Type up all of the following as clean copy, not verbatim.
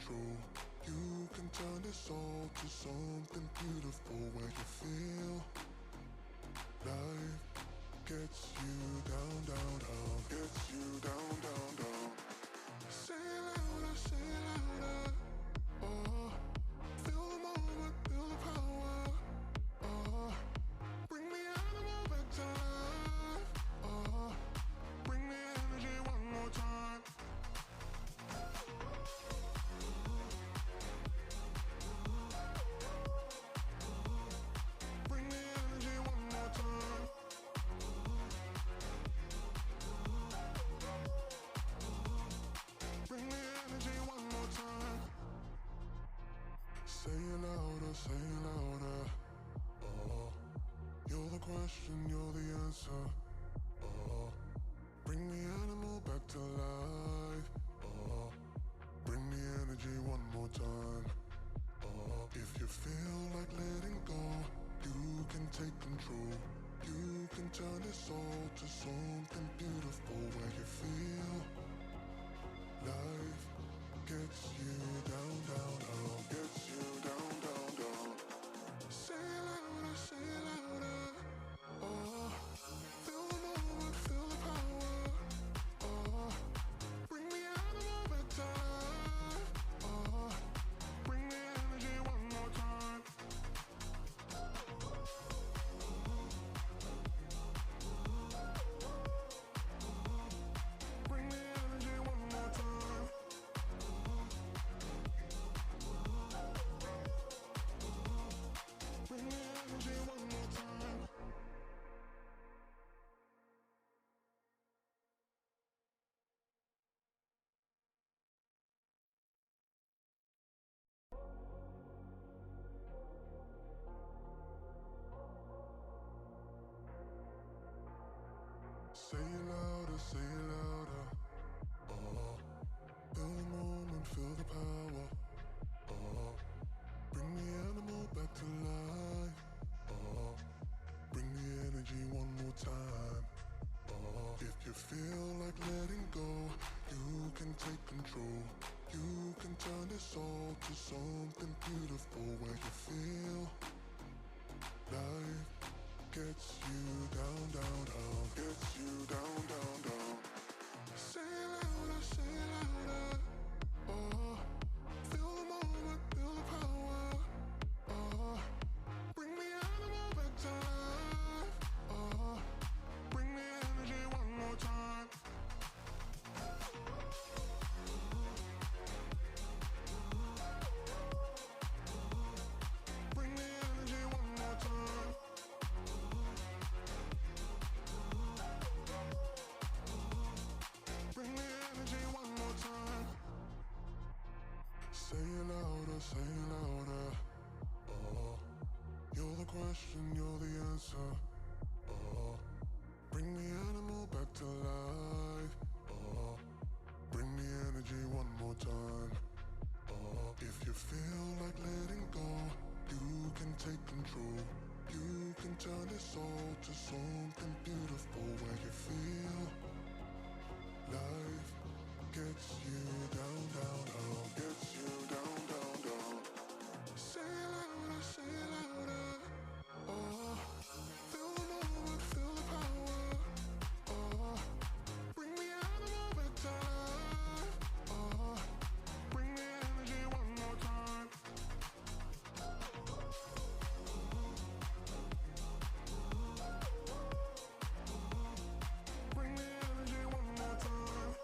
control. You can turn this all to something beautiful where you feel life gets you down, down, down, gets you down, down, down. Say it louder, say it louder. Oh, feel the moment, feel the power. Oh, bring the animal back to life. Oh, bring the energy one more time. Bring the energy one more time. Bring the energy one more time. Say it louder, say it louder. Oh, you're the question, you're the answer. Oh, bring the animal back to life. Oh, bring the energy one more time. Oh, if you feel like letting go, you can take control. You can turn this all to something beautiful where you feel life gets you down, down, down, gets you down, down, down. Say it louder, say it louder. Oh, feel the moment, feel the power. Oh, bring the animal back to life. Oh, bring the energy one more time. Bring the energy one more time. Bring the energy one more time. Say it louder, say it louder. Oh, feel the moment, feel the power. Oh, bring the animal back to life. Oh, bring the energy one more time. Oh, if you feel like letting go, you can take control. You can turn this all to something beautiful where you feel life gets you down, down, down, gets you down, down, down. Say it louder, say it louder. Oh, feel the moment, feel the power. Oh, bring the animal back to life. Oh, bring the energy one more time. Bring the energy one more time. Bring the energy one more time. Say it louder, say it louder. Oh, you're the question, you're the answer. Oh, bring the animal back to life. Oh, bring the energy one more time. Oh, if you feel like letting go, you can take control. You can turn this all to something beautiful where you feel life gets you down, down, down, gets you down, down, down. Say it louder, say it louder. Oh, feel the moment, feel the power. Oh, bring the animal back to life. Oh, bring the energy one more time. Bring the energy one more time.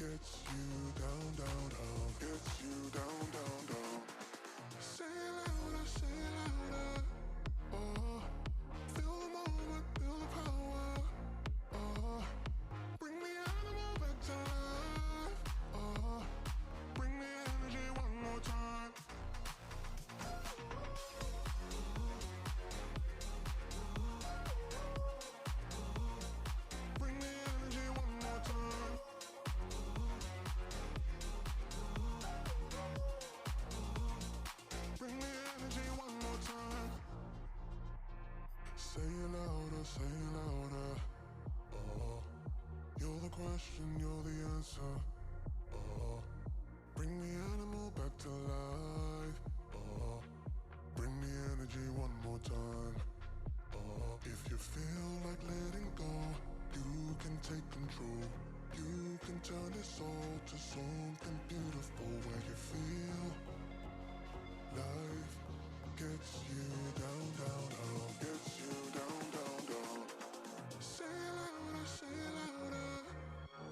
gets you down, down, down, gets you down, down, down. Say it louder, say it louder. Oh, feel the moment, feel the power. Oh, bring the animal back to life. Oh, bring the energy one more time. Bring the energy one more time. Bring the energy one more time. Say it louder, say it louder. Oh, you're the question, you're the answer. Oh, bring the animal back to life. Oh, bring the energy one more time. Oh, if you feel like letting go, you can take control. You can turn this all to something beautiful where you feel life gets you down, down, down, gets you down, down, down. Say it louder, say it louder.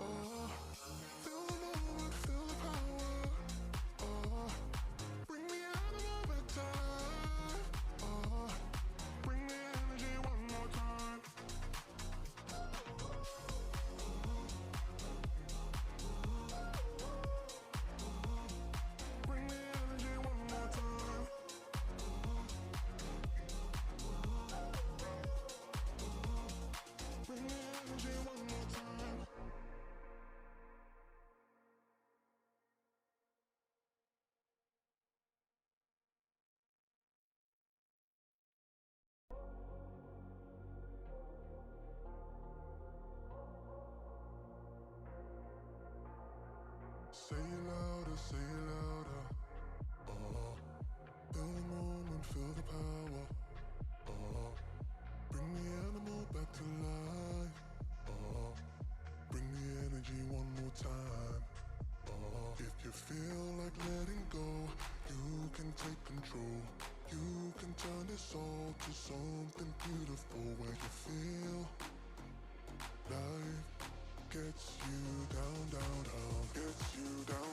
Oh, feel the moment, feel the power. Oh, bring the animal back to life. Oh, bring the energy one more time. Bring the energy one more time. Bring the energy one more time. Say it louder, say it louder. Oh, feel the moment, feel the power. Oh, bring the animal back to life. Oh, bring the energy one more time. Oh, if you feel like letting go, you can take control. You can turn this all to something beautiful where you feel life gets you down, down, down, gets you down.